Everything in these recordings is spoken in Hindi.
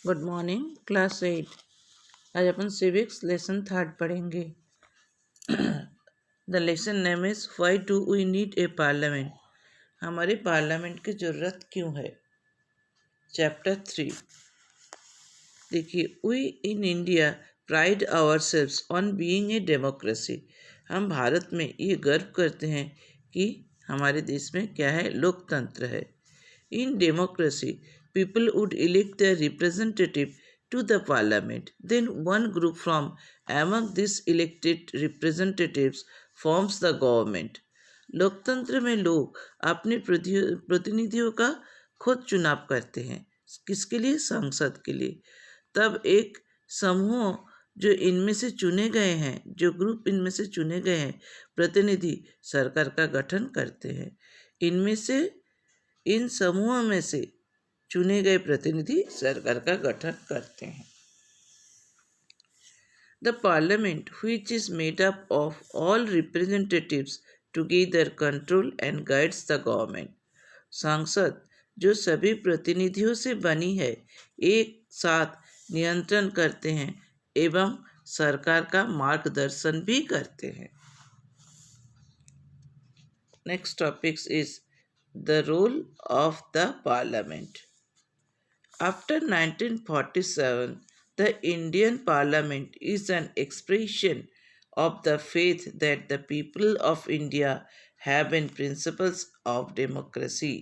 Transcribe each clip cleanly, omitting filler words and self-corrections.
Good morning class 8। आज अपन सिविक्स लेसन 3 पढ़ेंगे। The lesson name is why do we need a parliament. हमारे पार्लियामेंट की ज़रूरत क्यों है। चैप्टर 3 देखिए। We in India pride ourselves on being a democracy. हम भारत में ये गर्व करते हैं कि हमारे देश में क्या है, लोकतंत्र है। In democracy, people would elect their representative to the parliament. Then one group from among these elected representatives forms the government. लोकतंत्र में लोग अपने प्रतिनिधियों का खुद चुनाव करते हैं। किसके लिए? संसद के लिए। तब एक समूह जो इनमें से चुने गए हैं, जो ग्रुप इनमें से चुने गए हैं, प्रतिनिधि सरकार का गठन करते हैं। इनमें से इन समूह में से चुने गए प्रतिनिधि सरकार का गठन करते हैं। The parliament which is made up of all representatives together control and guides the government. संसद जो सभी प्रतिनिधियों से बनी है, एक साथ नियंत्रण करते हैं एवं सरकार का मार्गदर्शन भी करते हैं। Next topic is the role of the parliament. After 1947, the Indian parliament is an expression of the faith that the people of India have in principles of democracy.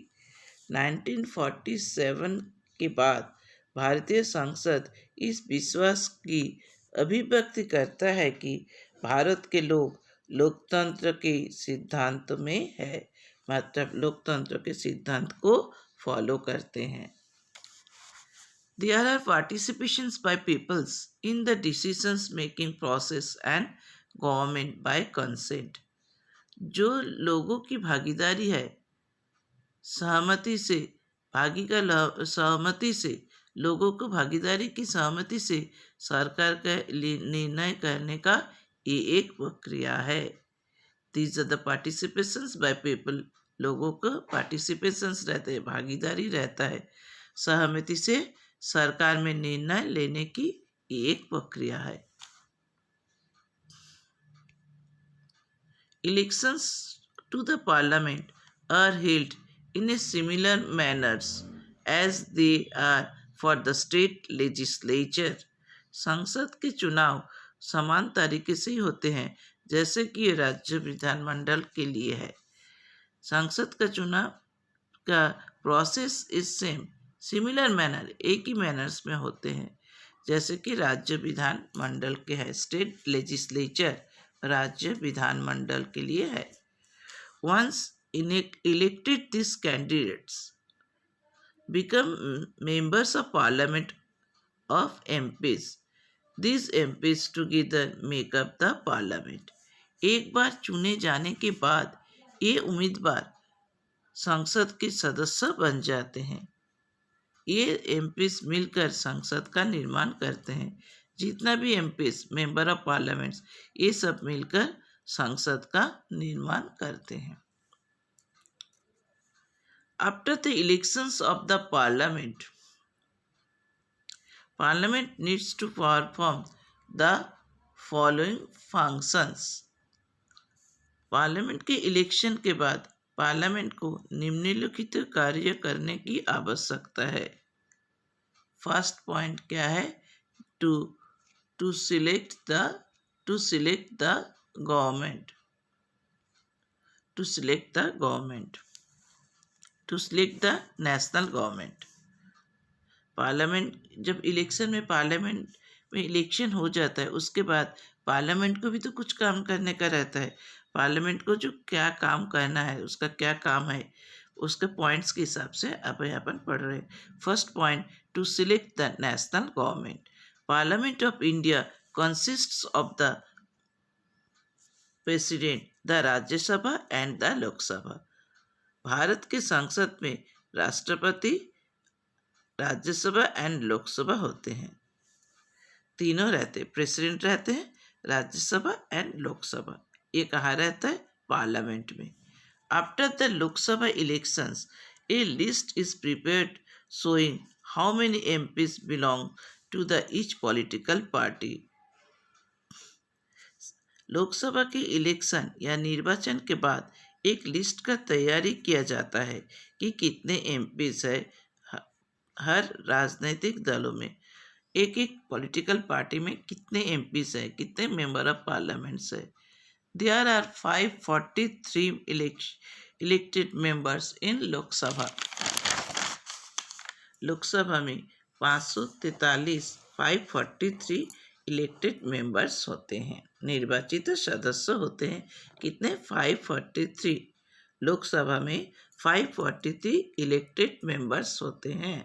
1947 के बाद भारतीय संसद इस विश्वास की अभिव्यक्ति करता है कि भारत के लोग लोकतंत्र के सिद्धांत में है, मतलब लोकतंत्र के सिद्धांत को फॉलो करते हैं। There are participations by peoples in the decisions making process and government by consent. जो लोगों की भागीदारी है, सहमति से सहमति से लोगों को भागीदारी की सहमति से सरकार का निर्णय करने का ये एक प्रक्रिया है। These are the participations by people. लोगों को पार्टिसिपेशंस रहते हैं, भागीदारी रहता है, सहमति से सरकार में निर्णय लेने की एक प्रक्रिया है। Elections to the parliament are held in a similar manners as they are for the state legislature. संसद के चुनाव समान तरीके से ही होते हैं जैसे कि राज्य विधानमंडल के लिए है। संसद का चुनाव का process is same, similar manner, एक ही मैनर्स में होते हैं जैसे कि राज्य विधानमंडल के है। स्टेट लेजिस्लेचर राज्य विधानमंडल के लिए है। Once elected this candidates become members of parliament of MPs. This MPs together make up the parliament. एक बार चुने जाने के बाद ये उम्मीदवार संसद के सदस्य बन जाते हैं। ये एमपीस मिलकर संसद का निर्माण करते हैं। जितना भी एमपीस मेंबर ऑफ पार्लियामेंट्स, ये सब मिलकर संसद का निर्माण करते हैं। After the elections of the parliament, parliament needs to perform the following functions. Parliament के इलेक्शन के बाद पार्लियामेंट को निम्नलिखित कार्य करने की आवश्यकता है। फर्स्ट पॉइंट क्या है? To select the government, to select the national government. Parliament जब इलेक्शन में पार्लियामेंट में इलेक्शन हो जाता है, उसके बाद पार्लियामेंट को भी तो कुछ काम करने का रहता है। पार्लियामेंट को जो क्या काम करना है, उसका क्या काम है, उसके पॉइंट्स के हिसाब से अब यहाँ पर पढ़ रहे हैं। First point, to select the national government. Parliament of India consists of the president, the Rajya Sabha and the Lok Sabha. Bharat के संसद में राष्ट्रपति, राज्यसभा एंड लोकसभा होते हैं। तीनों रहते हैं, प्रेसिडेंट रहते हैं, राज्यसभा एंड लोकसभा। ये कहाँ रहता है? पार्लियामेंट में। After the Lok Sabha elections A list is prepared showing How many MPs belong to the each political party? Lok Sabha के इलेक्शन या निर्वाचन के बाद एक लिस्ट का तैयारी किया जाता है कि कितने एमपीज है हर राजनीतिक दलों में। एक एक पॉलिटिकल पार्टी में कितने एमपीज है, कितने मेंबर ऑफ पार्लियामेंट्स है। There are 543 elected members in Lok Sabha. Lok Sabha में 543 543 इलेक्टेड मेंबर्स होते हैं, निर्वाचित सदस्य होते हैं। कितने? 543। लोकसभा में 543 इलेक्टेड मेंबर्स होते हैं।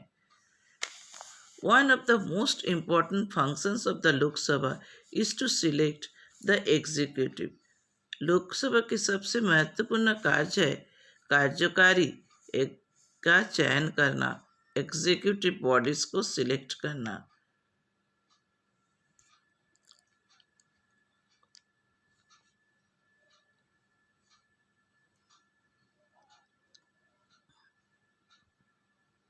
One of the most important functions of the Lok Sabha is to select the executive. Lok Sabha की सबसे महत्वपूर्ण कार्य है कार्यकारी एक का चयन करना, एग्जीक्यूटिव बॉडीज को सिलेक्ट करना।